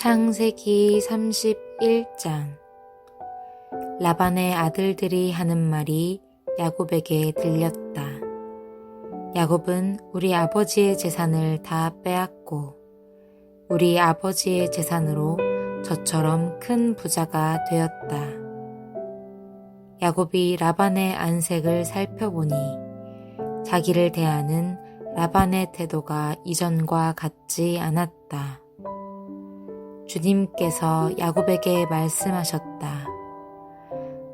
창세기 31장. 라반의 아들들이 하는 말이 야곱에게 들렸다. 야곱은 우리 아버지의 재산을 다 빼앗고 우리 아버지의 재산으로 저처럼 큰 부자가 되었다. 야곱이 라반의 안색을 살펴보니 자기를 대하는 라반의 태도가 이전과 같지 않았다. 주님께서 야곱에게 말씀하셨다.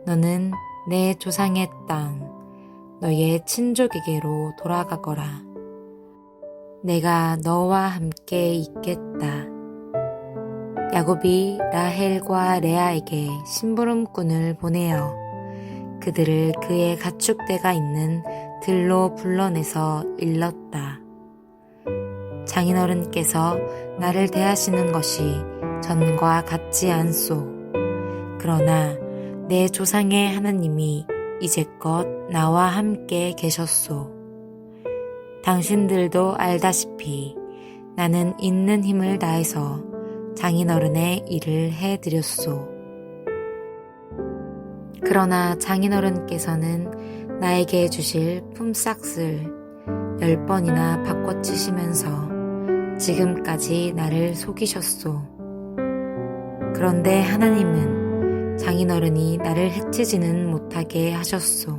너는 내 조상의 땅, 너의 친족에게로 돌아가거라. 내가 너와 함께 있겠다. 야곱이 라헬과 레아에게 심부름꾼을 보내어 그들을 그의 가축대가 있는 들로 불러내서 일렀다. 장인어른께서 나를 대하시는 것이 전과 같지 않소. 그러나 내 조상의 하나님이 이제껏 나와 함께 계셨소. 당신들도 알다시피 나는 있는 힘을 다해서 장인어른의 일을 해드렸소. 그러나 장인어른께서는 나에게 주실 품삯을 10번이나 바꿔치시면서 지금까지 나를 속이셨소. 그런데 하나님은 장인어른이 나를 해치지는 못하게 하셨소.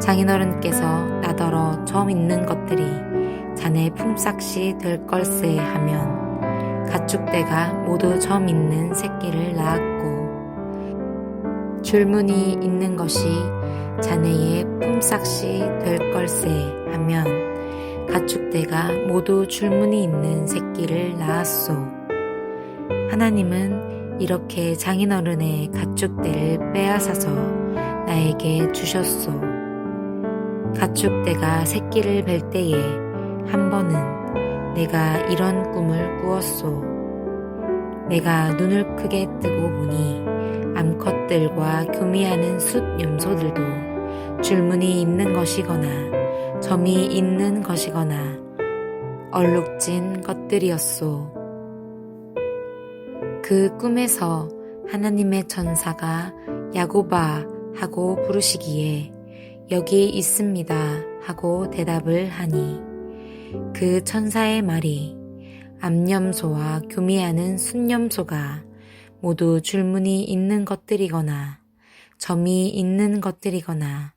장인어른께서 나더러 점 있는 것들이 자네 품삯이 될 걸세 하면 가축대가 모두 점 있는 새끼를 낳았고 줄무늬 있는 것이 자네의 품삯이 될 걸세 하면 가축대가 모두 줄무늬 있는 새끼를 낳았소. 하나님은 이렇게 장인어른의 가축대를 빼앗아서 나에게 주셨소. 가축대가 새끼를 뵐 때에 한 번은 내가 이런 꿈을 꾸었소. 내가 눈을 크게 뜨고 보니 암컷들과 교미하는 숫 염소들도 줄무늬 있는 것이거나 점이 있는 것이거나 얼룩진 것들이었소. 그 꿈에서 하나님의 천사가 야곱아 하고 부르시기에 여기 있습니다 하고 대답을 하니 그 천사의 말이 암염소와 교미하는 순염소가 모두 줄무늬 있는 것들이거나 점이 있는 것들이거나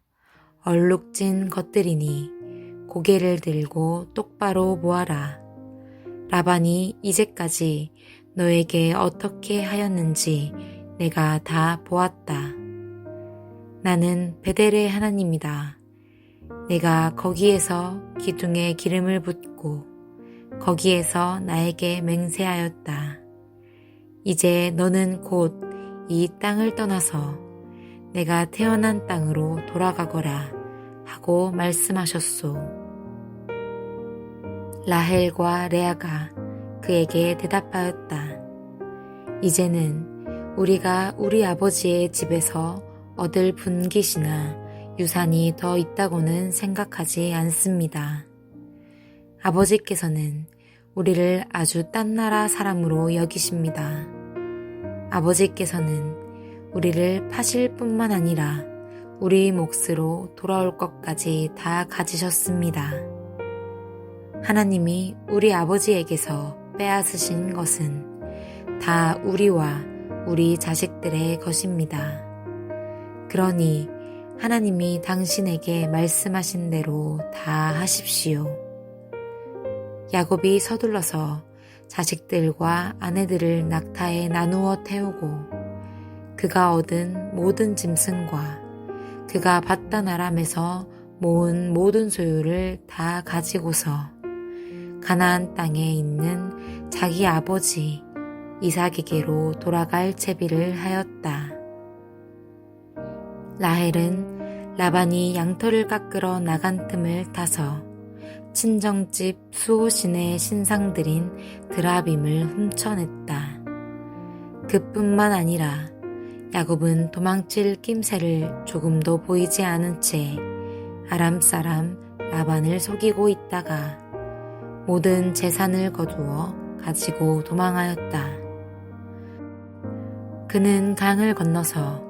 얼룩진 것들이니 고개를 들고 똑바로 보아라. 라반이 이제까지 너에게 어떻게 하였는지 내가 다 보았다. 나는 베델의 하나님이다. 내가 거기에서 기둥에 기름을 붓고 거기에서 나에게 맹세하였다. 이제 너는 곧 이 땅을 떠나서 내가 태어난 땅으로 돌아가거라 하고 말씀하셨소. 라헬과 레아가 그에게 대답하였다. 이제는 우리가 우리 아버지의 집에서 얻을 분깃이나 유산이 더 있다고는 생각하지 않습니다. 아버지께서는 우리를 아주 딴 나라 사람으로 여기십니다. 아버지께서는 우리를 파실 뿐만 아니라 우리 몫으로 돌아올 것까지 다 가지셨습니다. 하나님이 우리 아버지에게서 빼앗으신 것은 다 우리와 우리 자식들의 것입니다. 그러니 하나님이 당신에게 말씀하신 대로 다 하십시오. 야곱이 서둘러서 자식들과 아내들을 낙타에 나누어 태우고 그가 얻은 모든 짐승과 그가 바단 아람에서 모은 모든 소유를 다 가지고서 가나안 땅에 있는 자기 아버지 이삭에게로 돌아갈 채비를 하였다. 라헬은 라반이 양털을 깎으러 나간 틈을 타서 친정집 수호신의 신상들인 드라빔을 훔쳐냈다. 그뿐만 아니라 야곱은 도망칠 낌새를 조금도 보이지 않은 채 아람 사람 라반을 속이고 있다가 모든 재산을 거두어 가지고 도망하였다. 그는 강을 건너서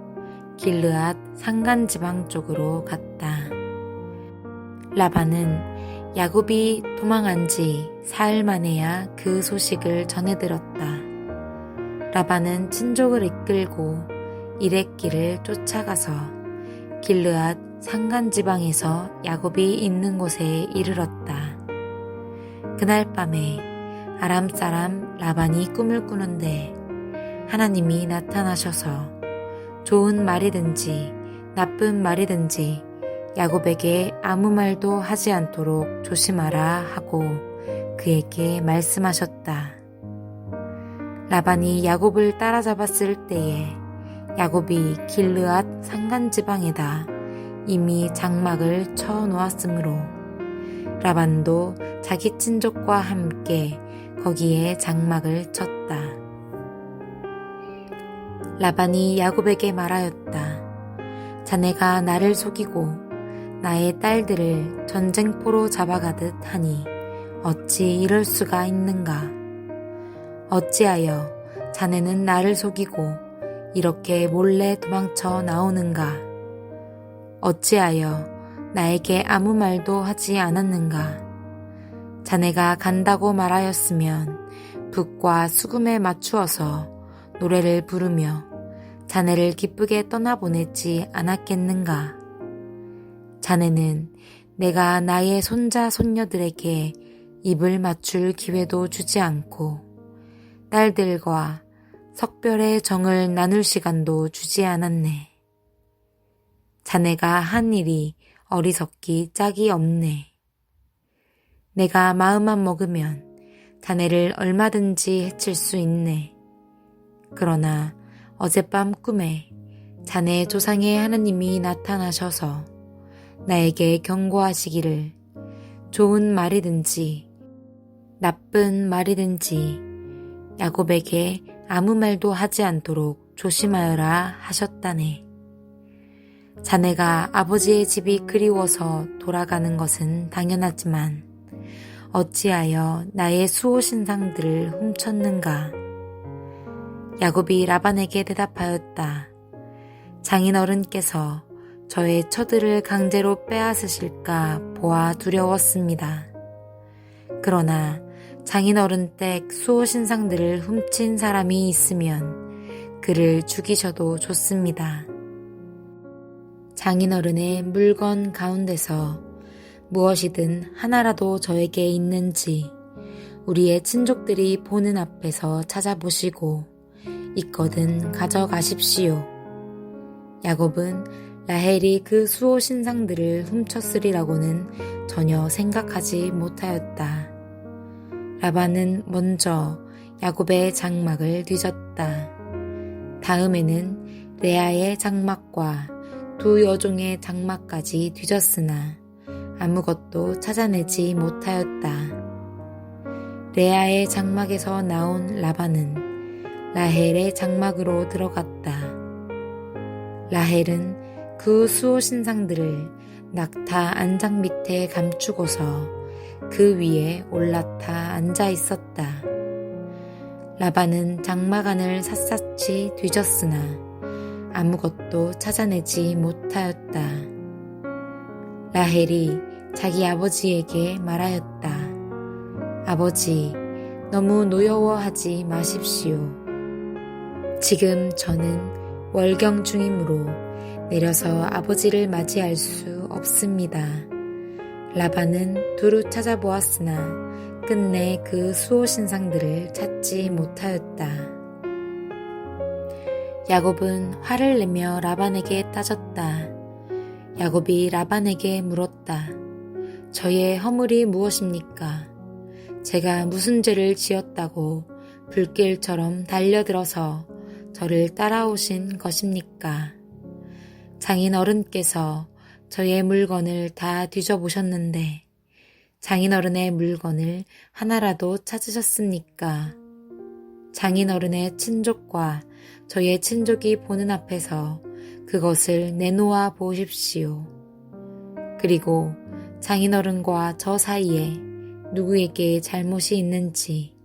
길르앗 산간지방 쪽으로 갔다. 라반은 야곱이 도망한 지 사흘 만에야 그 소식을 전해들었다. 라반은 친족을 이끌고 이레길을 쫓아가서 길르앗 산간지방에서 야곱이 있는 곳에 이르렀다. 그날 밤에 아람 사람 라반이 꿈을 꾸는데 하나님이 나타나셔서 좋은 말이든지 나쁜 말이든지 야곱에게 아무 말도 하지 않도록 조심하라 하고 그에게 말씀하셨다. 라반이 야곱을 따라잡았을 때에 야곱이 길르앗 산간지방에다 이미 장막을 쳐 놓았으므로 라반도 자기 친족과 함께 거기에 장막을 쳤다. 라반이 야곱에게 말하였다. 자네가 나를 속이고 나의 딸들을 전쟁포로 잡아가듯 하니 어찌 이럴 수가 있는가? 어찌하여 자네는 나를 속이고 이렇게 몰래 도망쳐 나오는가? 어찌하여 나에게 아무 말도 하지 않았는가? 자네가 간다고 말하였으면 북과 수금에 맞추어서 노래를 부르며 자네를 기쁘게 떠나보내지 않았겠는가? 자네는 내가 나의 손자 손녀들에게 입을 맞출 기회도 주지 않고 딸들과 석별의 정을 나눌 시간도 주지 않았네. 자네가 한 일이 어리석기 짝이 없네. 내가 마음만 먹으면 자네를 얼마든지 해칠 수 있네. 그러나 어젯밤 꿈에 자네 조상의 하나님이 나타나셔서 나에게 경고하시기를 좋은 말이든지 나쁜 말이든지 야곱에게 아무 말도 하지 않도록 조심하여라 하셨다네. 자네가 아버지의 집이 그리워서 돌아가는 것은 당연하지만 어찌하여 나의 수호신상들을 훔쳤는가? 야곱이 라반에게 대답하였다. 장인어른께서 저의 처들을 강제로 빼앗으실까 보아 두려웠습니다. 그러나 장인어른 댁 수호신상들을 훔친 사람이 있으면 그를 죽이셔도 좋습니다. 장인어른의 물건 가운데서 무엇이든 하나라도 저에게 있는지 우리의 친족들이 보는 앞에서 찾아보시고 있거든 가져가십시오. 야곱은 라헬이 그 수호신상들을 훔쳤으리라고는 전혀 생각하지 못하였다. 라반은 먼저 야곱의 장막을 뒤졌다. 다음에는 레아의 장막과 두 여종의 장막까지 뒤졌으나 아무것도 찾아내지 못하였다. 레아의 장막에서 나온 라반은 라헬의 장막으로 들어갔다. 라헬은 그 수호신상들을 낙타 안장 밑에 감추고서 그 위에 올라타 앉아 있었다. 라반은 장막 안을 샅샅이 뒤졌으나 아무것도 찾아내지 못하였다. 라헬이 자기 아버지에게 말하였다. 아버지, 너무 노여워하지 마십시오. 지금 저는 월경 중이므로 내려서 아버지를 맞이할 수 없습니다. 라반은 두루 찾아보았으나 끝내 그 수호신상들을 찾지 못하였다. 야곱은 화를 내며 라반에게 따졌다. 야곱이 라반에게 물었다. 저의 허물이 무엇입니까? 제가 무슨 죄를 지었다고 불길처럼 달려들어서 저를 따라오신 것입니까? 장인어른께서 저의 물건을 다 뒤져보셨는데 장인어른의 물건을 하나라도 찾으셨습니까? 장인어른의 친족과 저의 친족이 보는 앞에서 그것을 내놓아 보십시오. 그리고 장인어른과 저 사이에 누구에게 잘못이 있는지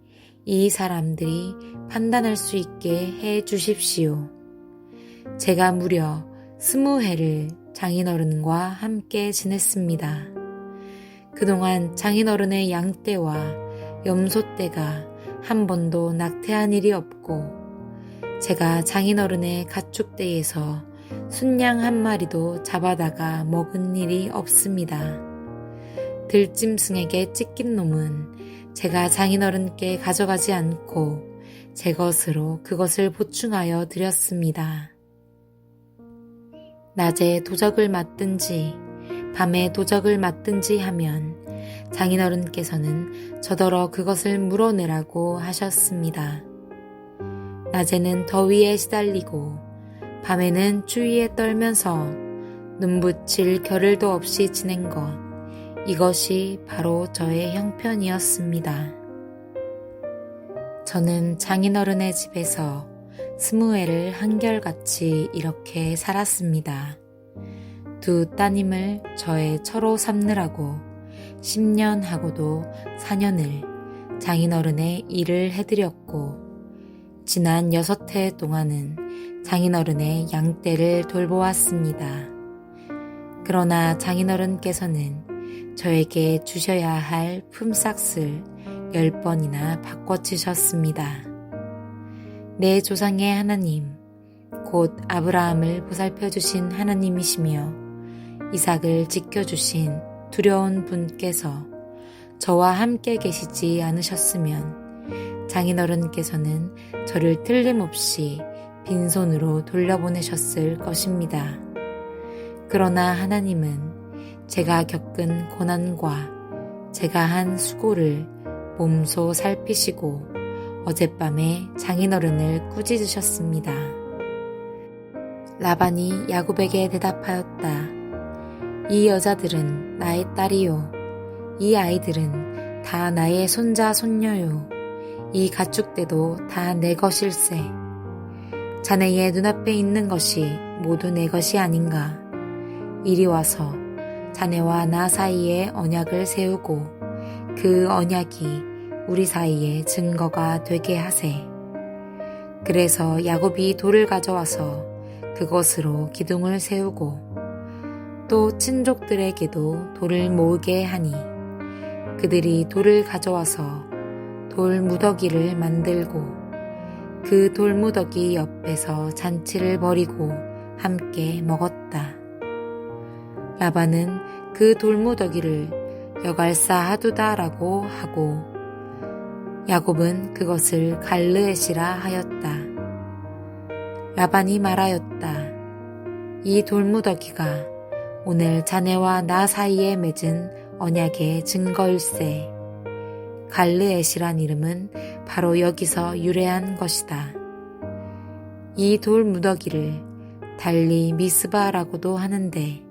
이 사람들이 판단할 수 있게 해 주십시오. 제가 무려 20해를 장인어른과 함께 지냈습니다. 그동안 장인어른의 양떼와 염소떼가 한 번도 낙태한 일이 없고 제가 장인어른의 가축대에서 순양 한 마리도 잡아다가 먹은 일이 없습니다. 들짐승에게 찢긴 놈은 제가 장인어른께 가져가지 않고 제 것으로 그것을 보충하여 드렸습니다. 낮에 도적을 맞든지 밤에 도적을 맞든지 하면 장인어른께서는 저더러 그것을 물어내라고 하셨습니다. 낮에는 더위에 시달리고 밤에는 추위에 떨면서 눈붙일 겨를도 없이 지낸 것, 이것이 바로 저의 형편이었습니다. 저는 장인어른의 집에서 20해를 한결같이 이렇게 살았습니다. 두 따님을 저의 처로 삼느라고 10년 하고도 4년을 장인어른의 일을 해드렸고 지난 6해 동안은 장인어른의 양떼를 돌보았습니다. 그러나 장인어른께서는 저에게 주셔야 할 품삯을 10번이나 바꿔주셨습니다. 내 조상의 하나님, 곧 아브라함을 보살펴주신 하나님이시며 이삭을 지켜주신 두려운 분께서 저와 함께 계시지 않으셨으면 장인어른께서는 저를 틀림없이 빈손으로 돌려보내셨을 것입니다. 그러나 하나님은 제가 겪은 고난과 제가 한 수고를 몸소 살피시고 어젯밤에 장인어른을 꾸짖으셨습니다. 라반이 야곱에게 대답하였다. 이 여자들은 나의 딸이요. 이 아이들은 다 나의 손자 손녀요. 이 가축대도 다 내 것일세. 자네의 눈앞에 있는 것이 모두 내 것이 아닌가. 이리 와서 자네와 나 사이에 언약을 세우고 그 언약이 우리 사이에 증거가 되게 하세. 그래서 야곱이 돌을 가져와서 그것으로 기둥을 세우고 또 친족들에게도 돌을 모으게 하니 그들이 돌을 가져와서 돌 무더기를 만들고 그 돌 무더기 옆에서 잔치를 벌이고 함께 먹었다. 라반은 그 돌 무더기를 여갈사 하두다라고 하고 야곱은 그것을 갈르엣이라 하였다. 라반이 말하였다. 이 돌무더기가 오늘 자네와 나 사이에 맺은 언약의 증거일세. 갈르엣이란 이름은 바로 여기서 유래한 것이다. 이 돌무더기를 달리 미스바라고도 하는데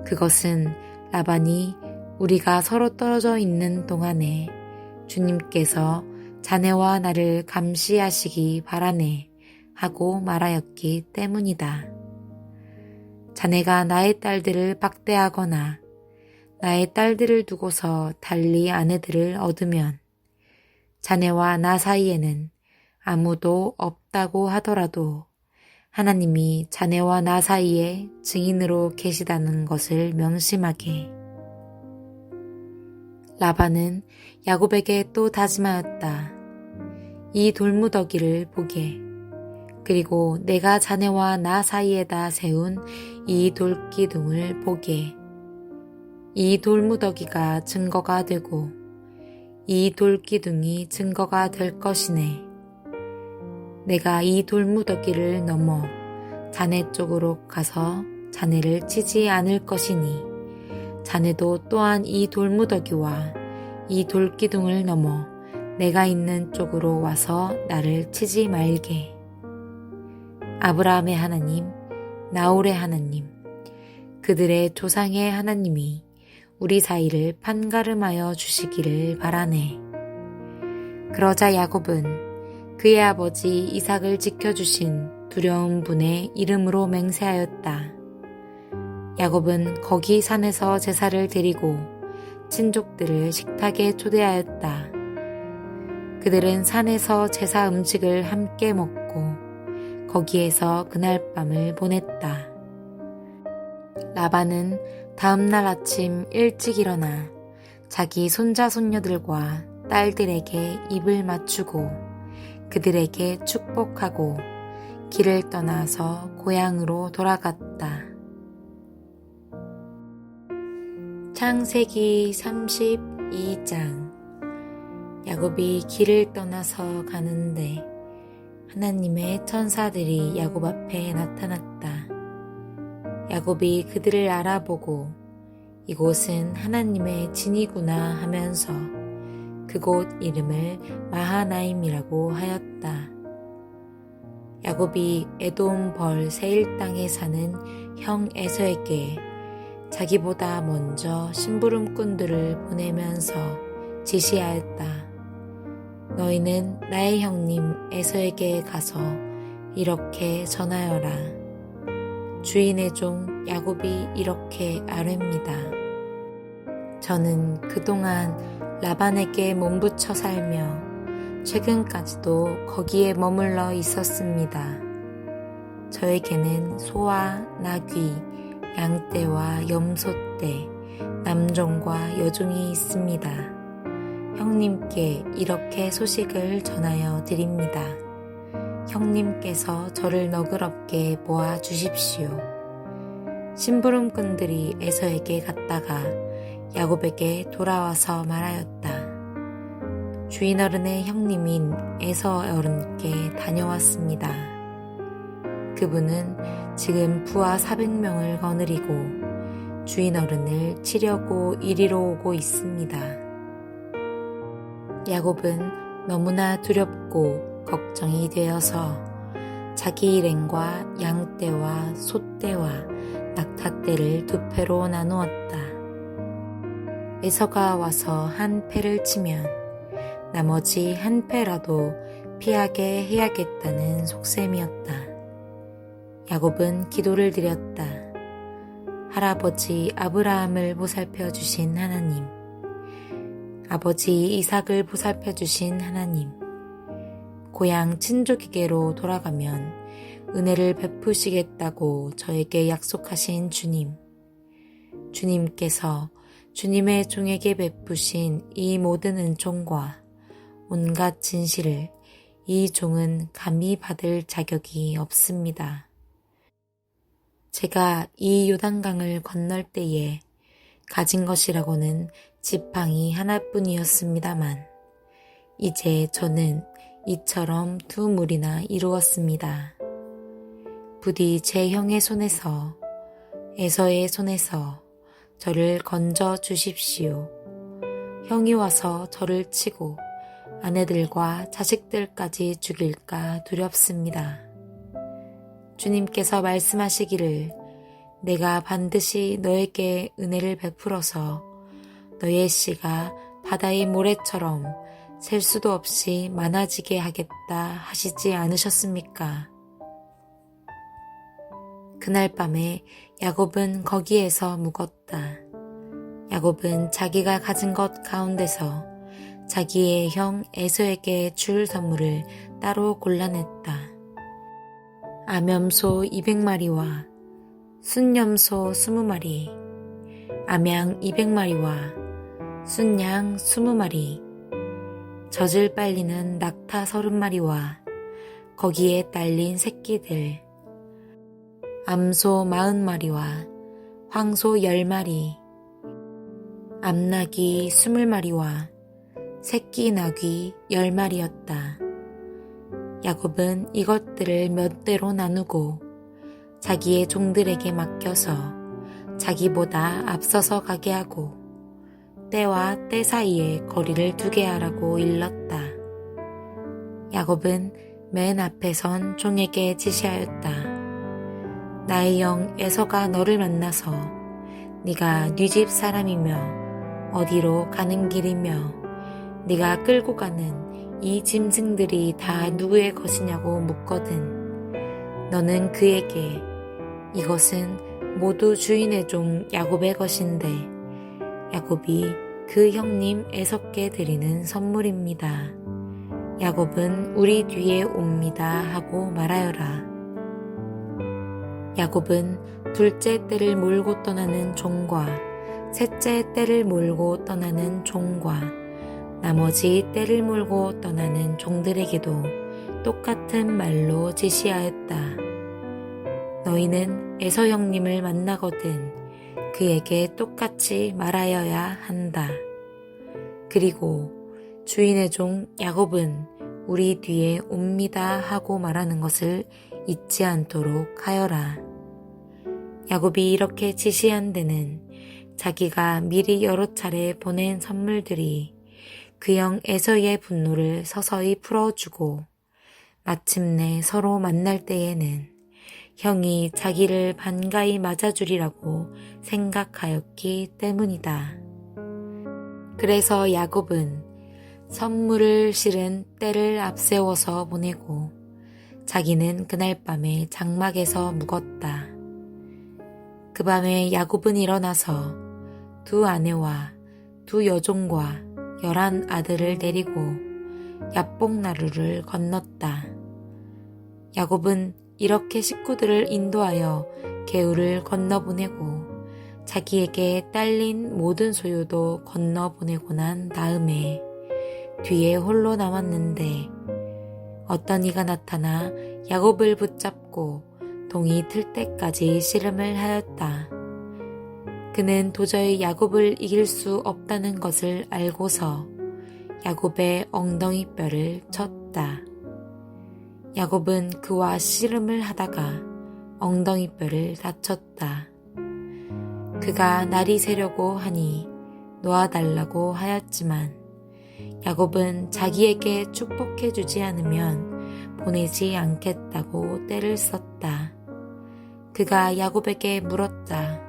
그것은 라반이 우리가 서로 떨어져 있는 동안에 주님께서 자네와 나를 감시하시기 바라네 하고 말하였기 때문이다. 자네가 나의 딸들을 박대하거나 나의 딸들을 두고서 달리 아내들을 얻으면 자네와 나 사이에는 아무도 없다고 하더라도 하나님이 자네와 나 사이에 증인으로 계시다는 것을 명심하게. 라반은 야곱에게 또 다짐하였다. 이 돌무더기를 보게. 그리고 내가 자네와 나 사이에다 세운 이 돌기둥을 보게. 이 돌무더기가 증거가 되고 이 돌기둥이 증거가 될 것이네. 내가 이 돌무더기를 넘어 자네 쪽으로 가서 자네를 치지 않을 것이니 자네도 또한 이 돌무더기와 이 돌기둥을 넘어 내가 있는 쪽으로 와서 나를 치지 말게. 아브라함의 하나님, 나홀의 하나님, 그들의 조상의 하나님이 우리 사이를 판가름하여 주시기를 바라네. 그러자 야곱은 그의 아버지 이삭을 지켜주신 두려운 분의 이름으로 맹세하였다. 야곱은 거기 산에서 제사를 드리고 친족들을 식탁에 초대하였다. 그들은 산에서 제사 음식을 함께 먹고 거기에서 그날 밤을 보냈다. 라반은 다음날 아침 일찍 일어나 자기 손자 손녀들과 딸들에게 입을 맞추고 그들에게 축복하고 길을 떠나서 고향으로 돌아갔다. 창세기 32장. 야곱이 길을 떠나서 가는데 하나님의 천사들이 야곱 앞에 나타났다. 야곱이 그들을 알아보고 이곳은 하나님의 진이구나 하면서 그곳 이름을 마하나임이라고 하였다. 야곱이 에돔 벌 세일 땅에 사는 형 에서에게 자기보다 먼저 심부름꾼들을 보내면서 지시하였다. 너희는 나의 형님 에서에게 가서 이렇게 전하여라. 주인의 종 야곱이 이렇게 아뢰입니다. 저는 그동안 라반에게 몸부쳐 살며 최근까지도 거기에 머물러 있었습니다. 저에게는 소와 나귀, 양떼와 염소떼, 남종과 여종이 있습니다. 형님께 이렇게 소식을 전하여 드립니다. 형님께서 저를 너그럽게 모아 주십시오. 심부름꾼들이 에서에게 갔다가 야곱에게 돌아와서 말하였다. 주인 어른의 형님인 에서 어른께 다녀왔습니다. 그분은 지금 부하 400명을 거느리고 주인 어른을 치려고 이리로 오고 있습니다. 야곱은 너무나 두렵고 걱정이 되어서 자기 일행과 양떼와 소떼와 낙타떼를 두 패로 나누었다. 에서가 와서 한 패를 치면 나머지 한 패라도 피하게 해야겠다는 속셈이었다. 야곱은 기도를 드렸다. 할아버지 아브라함을 보살펴 주신 하나님, 아버지 이삭을 보살펴 주신 하나님, 고향 친족에게로 돌아가면 은혜를 베푸시겠다고 저에게 약속하신 주님, 주님께서 주님의 종에게 베푸신 이 모든 은총과 온갖 진실을 이 종은 감히 받을 자격이 없습니다. 제가 이 요단강을 건널 때에 가진 것이라고는 지팡이 하나뿐이었습니다만 이제 저는 이처럼 두 무리나 이루었습니다. 부디 제 형의 손에서 에서의 손에서 저를 건져 주십시오. 형이 와서 저를 치고 아내들과 자식들까지 죽일까 두렵습니다. 주님께서 말씀하시기를 내가 반드시 너에게 은혜를 베풀어서 너의 씨가 바다의 모래처럼 셀 수도 없이 많아지게 하겠다 하시지 않으셨습니까? 그날 밤에 야곱은 거기에서 묵었다. 야곱은 자기가 가진 것 가운데서 자기의 형 에서에게 줄 선물을 따로 골라냈다. 암염소 200마리와 순염소 20마리, 암양 200마리와 순양 20마리, 젖을 빨리는 낙타 30마리와 거기에 딸린 새끼들, 암소 40마리와 황소 10마리, 암나귀 20마리와 새끼 나귀 10마리였다. 야곱은 이것들을 몇 대로 나누고 자기의 종들에게 맡겨서 자기보다 앞서서 가게 하고 때와 때 사이에 거리를 두게 하라고 일렀다. 야곱은 맨 앞에 선 종에게 지시하였다. 나의 영 에서가 너를 만나서 네가 네 집 사람이며 어디로 가는 길이며 네가 끌고 가는 이 짐승들이 다 누구의 것이냐고 묻거든. 너는 그에게 이것은 모두 주인의 종 야곱의 것인데 야곱이 그 형님 에서께 드리는 선물입니다. 야곱은 우리 뒤에 옵니다 하고 말하여라. 야곱은 둘째 떼를 몰고 떠나는 종과 셋째 떼를 몰고 떠나는 종과 나머지 떼를 몰고 떠나는 종들에게도 똑같은 말로 지시하였다. 너희는 에서 형님을 만나거든 그에게 똑같이 말하여야 한다. 그리고 주인의 종 야곱은 우리 뒤에 옵니다 하고 말하는 것을 잊지 않도록 하여라. 야곱이 이렇게 지시한 데는 자기가 미리 여러 차례 보낸 선물들이 그 형 에서의 분노를 서서히 풀어주고 마침내 서로 만날 때에는 형이 자기를 반가이 맞아주리라고 생각하였기 때문이다. 그래서 야곱은 선물을 실은 떼를 앞세워서 보내고 자기는 그날 밤에 장막에서 묵었다. 그 밤에 야곱은 일어나서 두 아내와 두 여종과 11 아들을 데리고 야복나루를 건넜다. 야곱은 이렇게 식구들을 인도하여 개울을 건너보내고 자기에게 딸린 모든 소유도 건너보내고 난 다음에 뒤에 홀로 남았는데 어떤 이가 나타나 야곱을 붙잡고 동이 틀 때까지 씨름을 하였다. 그는 도저히 야곱을 이길 수 없다는 것을 알고서 야곱의 엉덩이뼈를 쳤다. 야곱은 그와 씨름을 하다가 엉덩이뼈를 다쳤다. 그가 날이 새려고 하니 놓아달라고 하였지만 야곱은 자기에게 축복해 주지 않으면 보내지 않겠다고 떼를 썼다. 그가 야곱에게 물었다.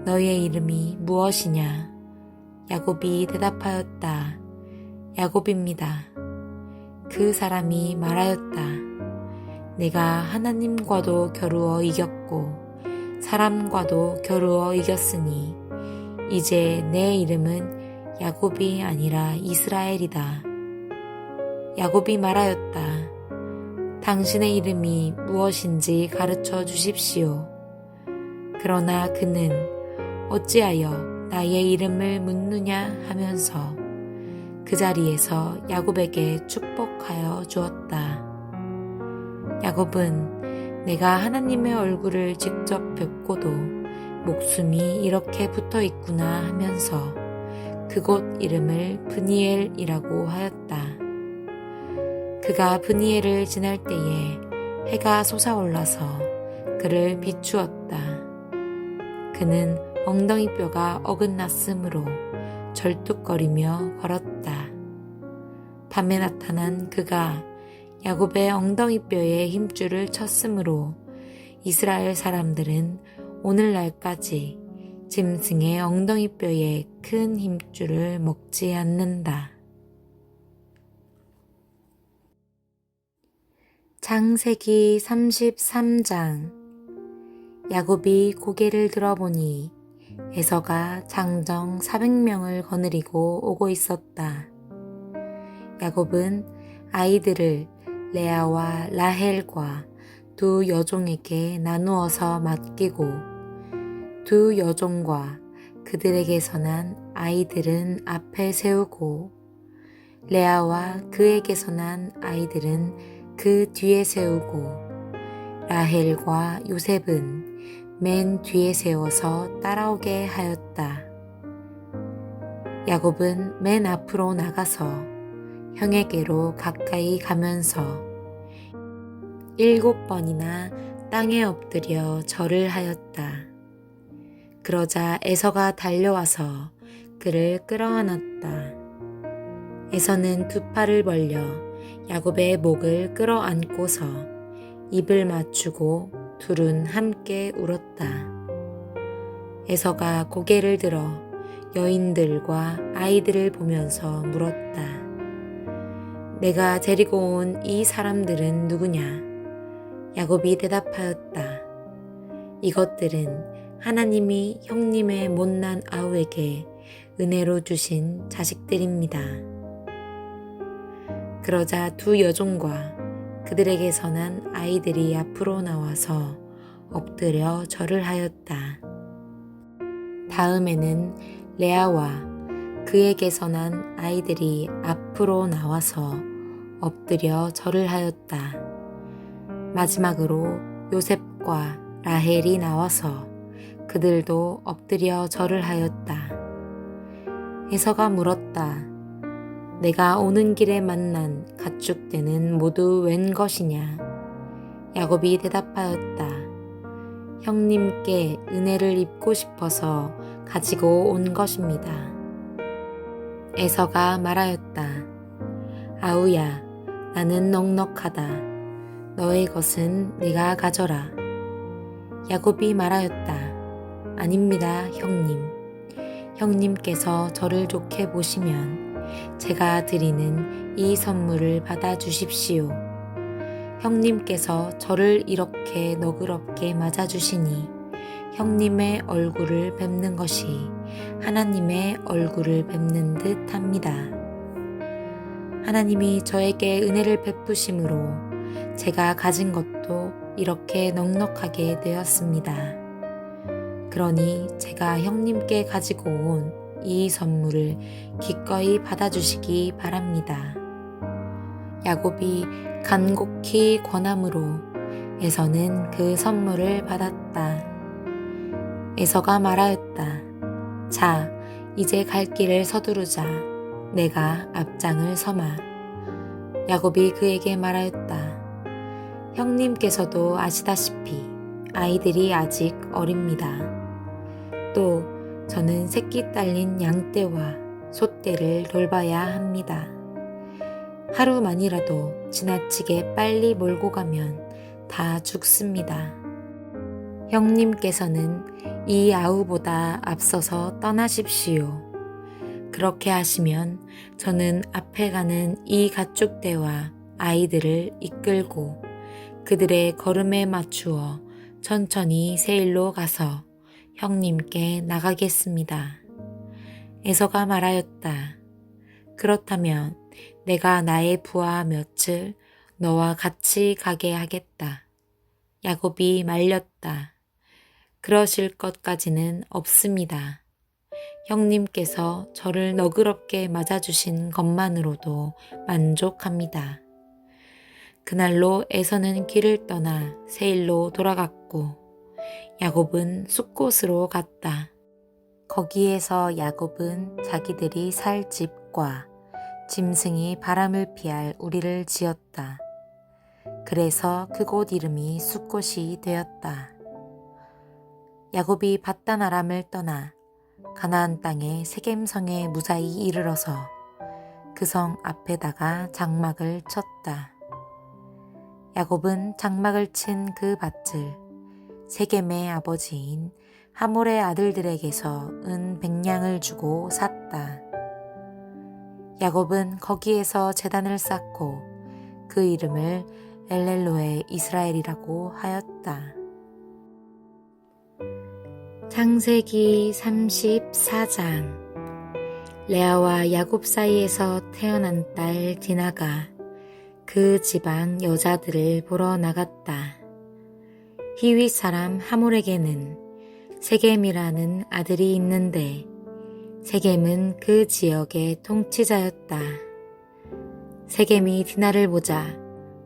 너의 이름이 무엇이냐? 야곱이 대답하였다. 야곱입니다. 그 사람이 말하였다. 내가 하나님과도 겨루어 이겼고 사람과도 겨루어 이겼으니 이제 내 이름은 야곱이 아니라 이스라엘이다. 야곱이 말하였다. 당신의 이름이 무엇인지 가르쳐 주십시오. 그러나 그는 어찌하여 나의 이름을 묻느냐 하면서 그 자리에서 야곱에게 축복하여 주었다. 야곱은 내가 하나님의 얼굴을 직접 뵙고도 목숨이 이렇게 붙어 있구나 하면서 그곳 이름을 브니엘이라고 하였다. 그가 브니엘을 지날 때에 해가 솟아올라서 그를 비추었다. 그는 엉덩이뼈가 어긋났으므로 절뚝거리며 걸었다. 밤에 나타난 그가 야곱의 엉덩이뼈에 힘줄을 쳤으므로 이스라엘 사람들은 오늘날까지 짐승의 엉덩이뼈에 큰 힘줄을 먹지 않는다. 창세기 33장. 야곱이 고개를 들어보니 에서가 장정 400명을 거느리고 오고 있었다. 야곱은 아이들을 레아와 라헬과 두 여종에게 나누어서 맡기고 두 여종과 그들에게서 난 아이들은 앞에 세우고 레아와 그에게서 난 아이들은 그 뒤에 세우고 라헬과 요셉은 맨 뒤에 세워서 따라오게 하였다. 야곱은 맨 앞으로 나가서 형에게로 가까이 가면서 7번이나 땅에 엎드려 절을 하였다. 그러자 에서가 달려와서 그를 끌어안았다. 에서는 두 팔을 벌려 야곱의 목을 끌어안고서 입을 맞추고 둘은 함께 울었다. 에서가 고개를 들어 여인들과 아이들을 보면서 물었다. 내가 데리고 온 이 사람들은 누구냐? 야곱이 대답하였다. 이것들은 하나님이 형님의 못난 아우에게 은혜로 주신 자식들입니다. 그러자 두 여종과 그들에게서 난 아이들이 앞으로 나와서 엎드려 절을 하였다. 다음에는 레아와 그에게서 난 아이들이 앞으로 나와서 엎드려 절을 하였다. 마지막으로 요셉과 라헬이 나와서 그들도 엎드려 절을 하였다. 에서가 물었다. 내가 오는 길에 만난 가축대는 모두 웬 것이냐? 야곱이 대답하였다. 형님께 은혜를 입고 싶어서 가지고 온 것입니다. 에서가 말하였다. 아우야, 나는 넉넉하다. 너의 것은 네가 가져라. 야곱이 말하였다. 아닙니다, 형님. 형님께서 저를 좋게 보시면 제가 드리는 이 선물을 받아 주십시오. 형님께서 저를 이렇게 너그럽게 맞아주시니 형님의 얼굴을 뵙는 것이 하나님의 얼굴을 뵙는 듯 합니다. 하나님이 저에게 은혜를 베푸심으로 제가 가진 것도 이렇게 넉넉하게 되었습니다. 그러니 제가 형님께 가지고 온 이 선물을 기꺼이 받아주시기 바랍니다. 야곱이 간곡히 권함으로 에서는 그 선물을 받았다. 에서가 말하였다. 자, 이제 갈 길을 서두르자. 내가 앞장을 서마. 야곱이 그에게 말하였다. 형님께서도 아시다시피 아이들이 아직 어립니다. 또 저는 새끼 딸린 양떼와 소떼를 돌봐야 합니다. 하루만이라도 지나치게 빨리 몰고 가면 다 죽습니다. 형님께서는 이 아우보다 앞서서 떠나십시오. 그렇게 하시면 저는 앞에 가는 이 가축대와 아이들을 이끌고 그들의 걸음에 맞추어 천천히 세일로 가서 형님께 나가겠습니다. 에서가 말하였다. 그렇다면 내가 나의 부하 몇을 너와 같이 가게 하겠다. 야곱이 말렸다. 그러실 것까지는 없습니다. 형님께서 저를 너그럽게 맞아주신 것만으로도 만족합니다. 그날로 에서는 길을 떠나 세일로 돌아갔고 야곱은 숫곳으로 갔다. 거기에서 야곱은 자기들이 살 집과 짐승이 바람을 피할 우리를 지었다. 그래서 그곳 이름이 숫곳이 되었다. 야곱이 밧단 아람을 떠나 가나안 땅의 세겜성에 무사히 이르러서 그 성 앞에다가 장막을 쳤다. 야곱은 장막을 친 그 밭을 세겜의 아버지인 하몰의 아들들에게서 은 100냥을 주고 샀다. 야곱은 거기에서 제단을 쌓고 그 이름을 엘렐로에 이스라엘이라고 하였다. 창세기 34장. 레아와 야곱 사이에서 태어난 딸 디나가 그 지방 여자들을 보러 나갔다. 히윗 사람 하몰에게는 세겜이라는 아들이 있는데 세겜은 그 지역의 통치자였다. 세겜이 디나를 보자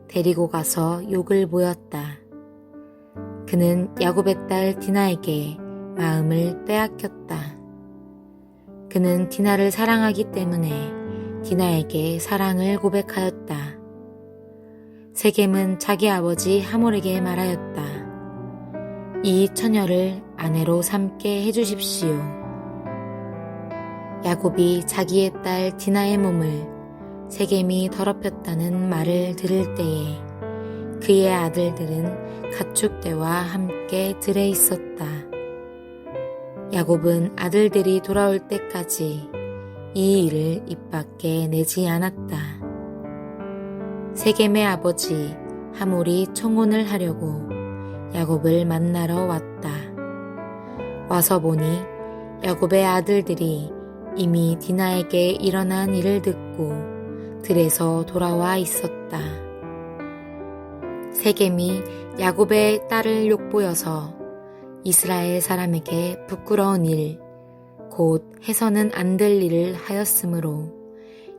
데리고 가서 욕을 보였다. 그는 야곱의 딸 디나에게 마음을 빼앗겼다. 그는 디나를 사랑하기 때문에 디나에게 사랑을 고백하였다. 세겜은 자기 아버지 하몰에게 말하였다. 이 처녀를 아내로 삼게 해주십시오. 야곱이 자기의 딸 디나의 몸을 세겜이 더럽혔다는 말을 들을 때에 그의 아들들은 가축대와 함께 들에 있었다. 야곱은 아들들이 돌아올 때까지 이 일을 입 밖에 내지 않았다. 세겜의 아버지 하몰이 청혼을 하려고 야곱을 만나러 왔다. 와서 보니 야곱의 아들들이 이미 디나에게 일어난 일을 듣고 들에서 돌아와 있었다. 세겜이 야곱의 딸을 욕보여서 이스라엘 사람에게 부끄러운 일, 곧 해서는 안 될 일을 하였으므로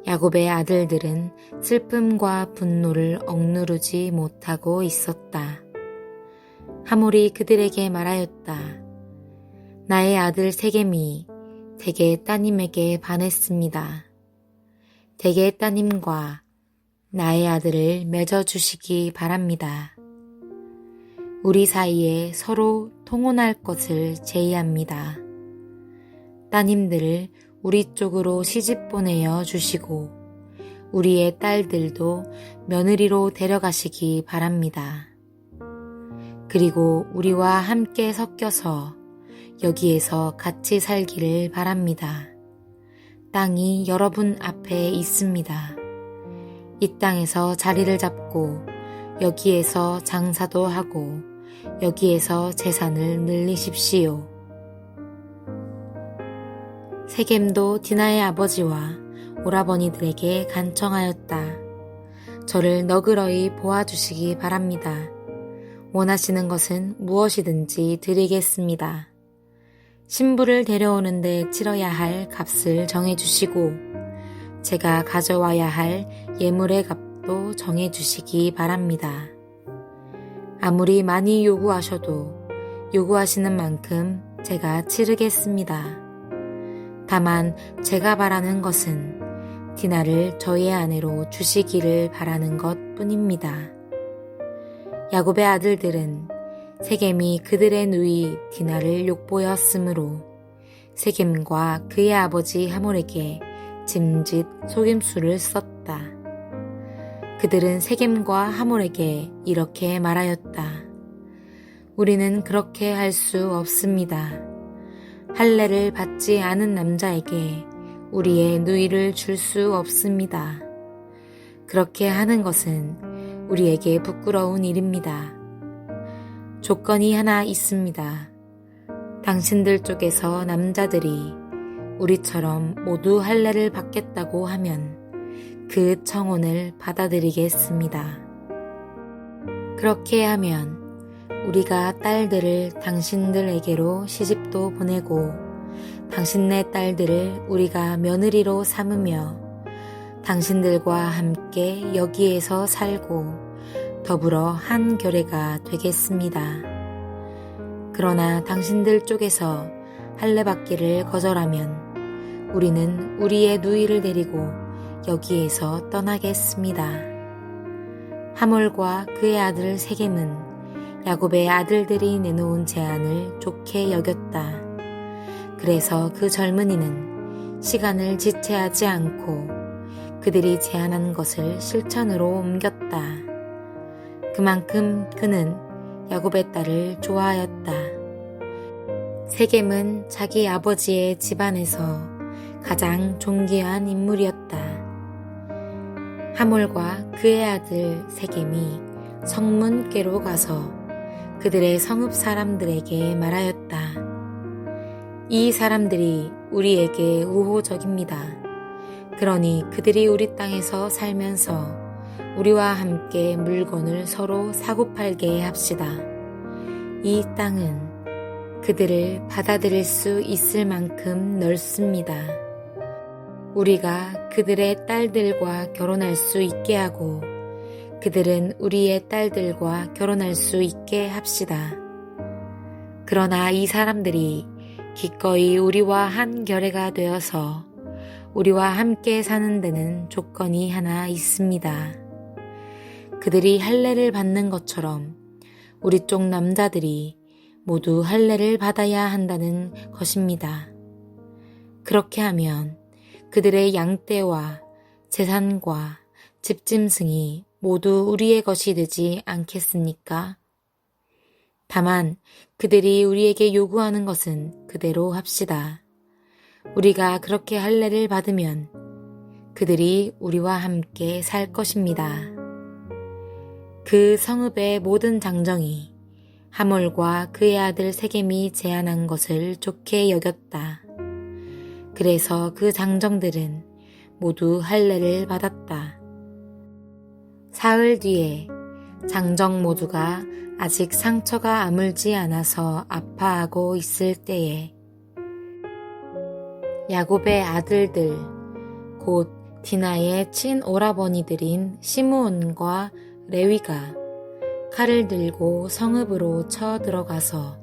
야곱의 아들들은 슬픔과 분노를 억누르지 못하고 있었다. 하몰이 그들에게 말하였다. 나의 아들 세겜이 대개 따님에게 반했습니다. 대개 따님과 나의 아들을 맺어주시기 바랍니다. 우리 사이에 서로 통혼할 것을 제의합니다. 따님들을 우리 쪽으로 시집 보내어 주시고 우리의 딸들도 며느리로 데려가시기 바랍니다. 그리고 우리와 함께 섞여서 여기에서 같이 살기를 바랍니다. 땅이 여러분 앞에 있습니다. 이 땅에서 자리를 잡고 여기에서 장사도 하고 여기에서 재산을 늘리십시오. 세겜도 디나의 아버지와 오라버니들에게 간청하였다. 저를 너그러이 보아주시기 바랍니다. 원하시는 것은 무엇이든지 드리겠습니다. 신부를 데려오는데 치러야 할 값을 정해주시고 제가 가져와야 할 예물의 값도 정해주시기 바랍니다. 아무리 많이 요구하셔도 요구하시는 만큼 제가 치르겠습니다. 다만 제가 바라는 것은 디나를 저의 아내로 주시기를 바라는 것 뿐입니다. 야곱의 아들들은 세겜이 그들의 누이 디나를 욕보였으므로 세겜과 그의 아버지 하몰에게 짐짓 속임수를 썼다. 그들은 세겜과 하몰에게 이렇게 말하였다. 우리는 그렇게 할 수 없습니다. 할례를 받지 않은 남자에게 우리의 누이를 줄 수 없습니다. 그렇게 하는 것은 우리에게 부끄러운 일입니다. 조건이 하나 있습니다. 당신들 쪽에서 남자들이 우리처럼 모두 할례를 받겠다고 하면 그 청혼을 받아들이겠습니다. 그렇게 하면 우리가 딸들을 당신들에게로 시집도 보내고 당신네 딸들을 우리가 며느리로 삼으며 당신들과 함께 여기에서 살고 더불어 한 결례가 되겠습니다. 그러나 당신들 쪽에서 할례 받기를 거절하면 우리는 우리의 누이를 데리고 여기에서 떠나겠습니다. 하몰과 그의 아들 세겜은 야곱의 아들들이 내놓은 제안을 좋게 여겼다. 그래서 그 젊은이는 시간을 지체하지 않고 그들이 제안한 것을 실천으로 옮겼다. 그만큼 그는 야곱의 딸을 좋아하였다. 세겜은 자기 아버지의 집안에서 가장 존귀한 인물이었다. 하몰과 그의 아들 세겜이 성문께로 가서 그들의 성읍 사람들에게 말하였다. 이 사람들이 우리에게 우호적입니다. 그러니 그들이 우리 땅에서 살면서 우리와 함께 물건을 서로 사고팔게 합시다. 이 땅은 그들을 받아들일 수 있을 만큼 넓습니다. 우리가 그들의 딸들과 결혼할 수 있게 하고 그들은 우리의 딸들과 결혼할 수 있게 합시다. 그러나 이 사람들이 기꺼이 우리와 한 결례가 되어서 우리와 함께 사는 데는 조건이 하나 있습니다. 그들이 할례를 받는 것처럼 우리 쪽 남자들이 모두 할례를 받아야 한다는 것입니다. 그렇게 하면 그들의 양떼와 재산과 집짐승이 모두 우리의 것이 되지 않겠습니까? 다만 그들이 우리에게 요구하는 것은 그대로 합시다. 우리가 그렇게 할례를 받으면 그들이 우리와 함께 살 것입니다. 그 성읍의 모든 장정이 하몰과 그의 아들 세겜이 제안한 것을 좋게 여겼다. 그래서 그 장정들은 모두 할례를 받았다. 사흘 뒤에 장정 모두가 아직 상처가 아물지 않아서 아파하고 있을 때에 야곱의 아들들 곧 디나의 친오라버니들인 시므온과 레위가 칼을 들고 성읍으로 쳐 들어가서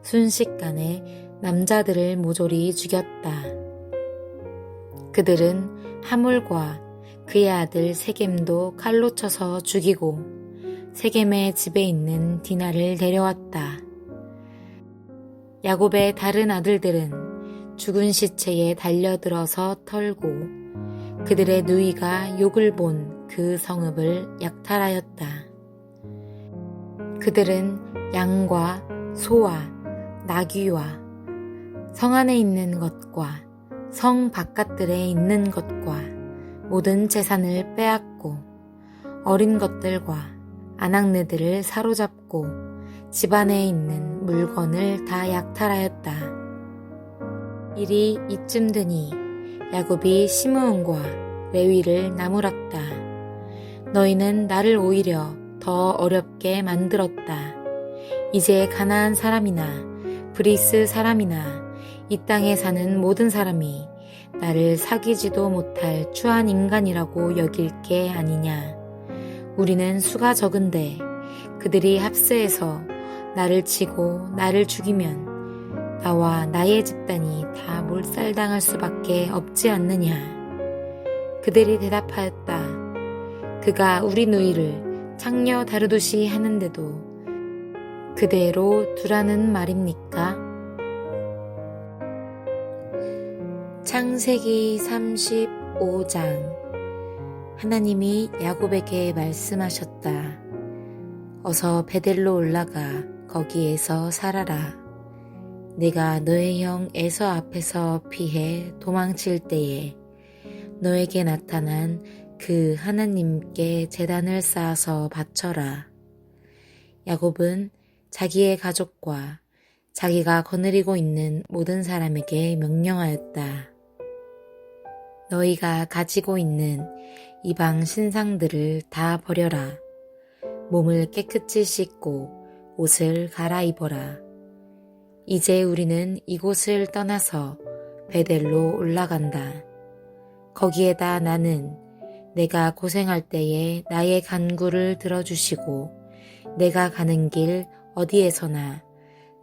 순식간에 남자들을 모조리 죽였다. 그들은 하몰과 그의 아들 세겜도 칼로 쳐서 죽이고 세겜의 집에 있는 디나를 데려왔다. 야곱의 다른 아들들은 죽은 시체에 달려들어서 털고 그들의 누이가 욕을 본 그 성읍을 약탈하였다. 그들은 양과 소와 나귀와 성 안에 있는 것과 성 바깥들에 있는 것과 모든 재산을 빼앗고 어린 것들과 아낙네들을 사로잡고 집안에 있는 물건을 다 약탈하였다. 일이 이쯤 되니 야곱이 시므온과 레위를 나무랐다. 너희는 나를 오히려 더 어렵게 만들었다. 이제 가나안 사람이나 브리스 사람이나 이 땅에 사는 모든 사람이 나를 사귀지도 못할 추한 인간이라고 여길 게 아니냐. 우리는 수가 적은데 그들이 합세해서 나를 치고 나를 죽이면 나와 나의 집단이 다 몰살당할 수밖에 없지 않느냐. 그들이 대답하였다. 그가 우리 누이를 창녀 다루듯이 하는데도 그대로 두라는 말입니까? 창세기 35장. 하나님이 야곱에게 말씀하셨다. 어서 베델로 올라가 거기에서 살아라. 내가 너의 형 에서 앞에서 피해 도망칠 때에 너에게 나타난 그 하나님께 제단을 쌓아서 바쳐라. 야곱은 자기의 가족과 자기가 거느리고 있는 모든 사람에게 명령하였다. 너희가 가지고 있는 이방 신상들을 다 버려라. 몸을 깨끗이 씻고 옷을 갈아입어라. 이제 우리는 이곳을 떠나서 베델로 올라간다. 거기에다 나는 내가 고생할 때에 나의 간구를 들어주시고 내가 가는 길 어디에서나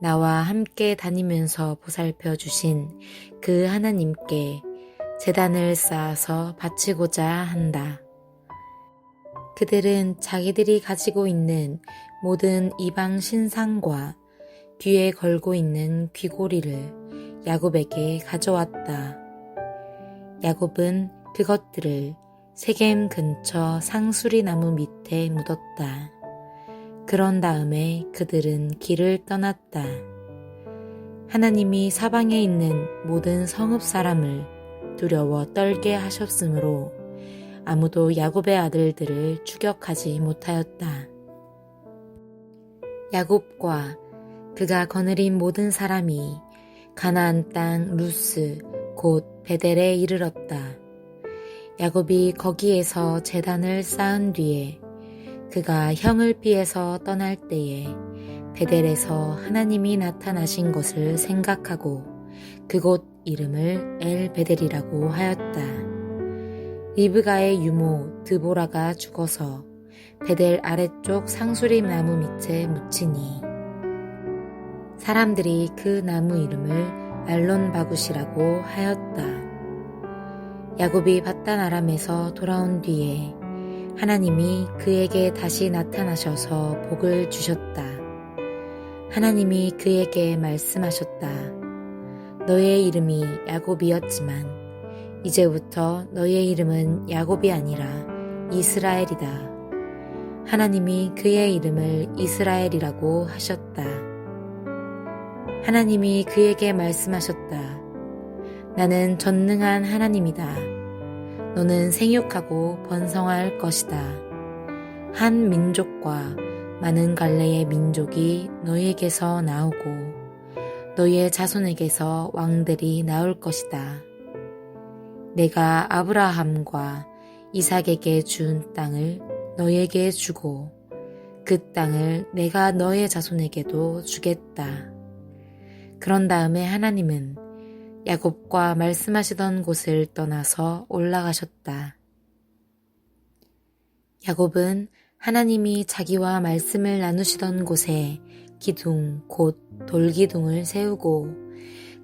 나와 함께 다니면서 보살펴 주신 그 하나님께 제단을 쌓아서 바치고자 한다. 그들은 자기들이 가지고 있는 모든 이방 신상과 뒤에 걸고 있는 귀고리를 야곱에게 가져왔다. 야곱은 그것들을 세겜 근처 상수리 나무 밑에 묻었다. 그런 다음에 그들은 길을 떠났다. 하나님이 사방에 있는 모든 성읍 사람을 두려워 떨게 하셨으므로 아무도 야곱의 아들들을 추격하지 못하였다. 야곱과 그가 거느린 모든 사람이 가나안 땅 루스 곧 베델에 이르렀다. 야곱이 거기에서 제단을 쌓은 뒤에 그가 형을 피해서 떠날 때에 베델에서 하나님이 나타나신 것을 생각하고 그곳 이름을 엘 베델이라고 하였다. 리브가의 유모 드보라가 죽어서 베델 아래쪽 상수리 나무 밑에 묻히니 사람들이 그 나무 이름을 알론 바굿이라고 하였다. 야곱이 밧단 아람에서 돌아온 뒤에 하나님이 그에게 다시 나타나셔서 복을 주셨다. 하나님이 그에게 말씀하셨다. 너의 이름이 야곱이었지만 이제부터 너의 이름은 야곱이 아니라 이스라엘이다. 하나님이 그의 이름을 이스라엘이라고 하셨다. 하나님이 그에게 말씀하셨다. 나는 전능한 하나님이다. 너는 생육하고 번성할 것이다. 한 민족과 많은 갈래의 민족이 너희에게서 나오고 너희의 자손에게서 왕들이 나올 것이다. 내가 아브라함과 이삭에게 준 땅을 너에게 주고 그 땅을 내가 너의 자손에게도 주겠다. 그런 다음에 하나님은 야곱과 말씀하시던 곳을 떠나서 올라가셨다. 야곱은 하나님이 자기와 말씀을 나누시던 곳에 기둥 곧 돌기둥을 세우고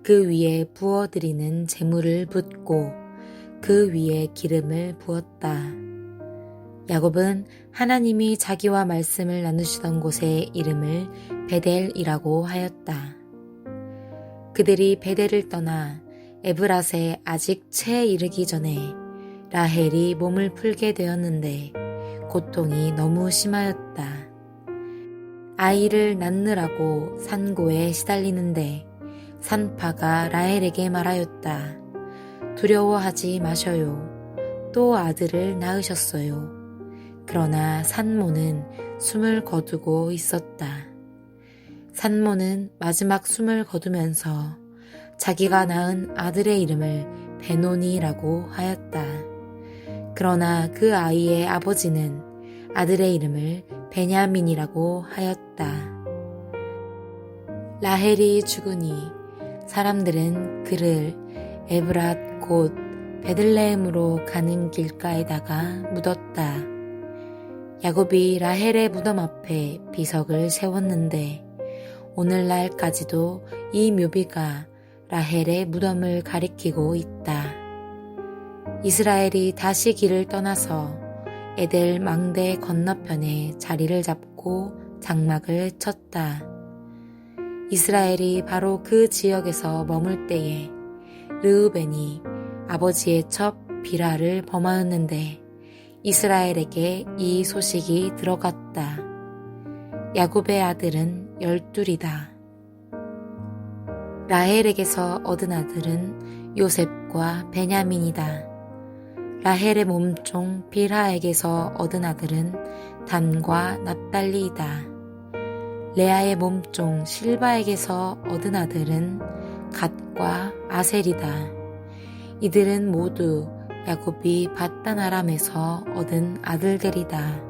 그 위에 부어드리는 제물을 붓고 그 위에 기름을 부었다. 야곱은 하나님이 자기와 말씀을 나누시던 곳의 이름을 베델이라고 하였다. 그들이 베델을 떠나 에브랏에 아직 채 이르기 전에 라헬이 몸을 풀게 되었는데 고통이 너무 심하였다. 아이를 낳느라고 산고에 시달리는데 산파가 라헬에게 말하였다. 두려워하지 마셔요. 또 아들을 낳으셨어요. 그러나 산모는 숨을 거두고 있었다. 산모는 마지막 숨을 거두면서 자기가 낳은 아들의 이름을 베노니라고 하였다. 그러나 그 아이의 아버지는 아들의 이름을 베냐민이라고 하였다. 라헬이 죽으니 사람들은 그를 에브랏 곧 베들레헴으로 가는 길가에다가 묻었다. 야곱이 라헬의 무덤 앞에 비석을 세웠는데 오늘날까지도 이 묘비가 라헬의 무덤을 가리키고 있다. 이스라엘이 다시 길을 떠나서 에델 망대 건너편에 자리를 잡고 장막을 쳤다. 이스라엘이 바로 그 지역에서 머물 때에 르우벤이 아버지의 첩 비라를 범하였는데 이스라엘에게 이 소식이 들어갔다. 야곱의 아들은 12이다. 라헬에게서 얻은 아들은 요셉과 베냐민이다. 라헬의 몸종 빌하에게서 얻은 아들은 단과 납달리이다. 레아의 몸종 실바에게서 얻은 아들은 갓과 아셀이다. 이들은 모두 야곱이 밧단 아람에서 얻은 아들들이다.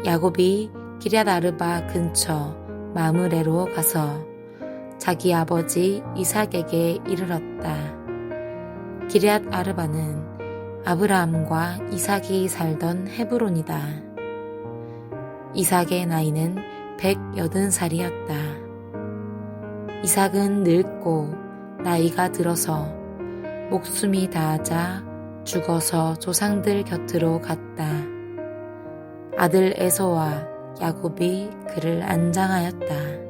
야곱이 기럇 아르바 근처 마므레로 가서 자기 아버지 이삭에게 이르렀다. 기럇 아르바는 아브라함과 이삭이 살던 헤브론이다. 이삭의 나이는 180살이었다. 이삭은 늙고 나이가 들어서 목숨이 다하자 죽어서 조상들 곁으로 갔다. 아들 에서와 야곱이 그를 안장하였다.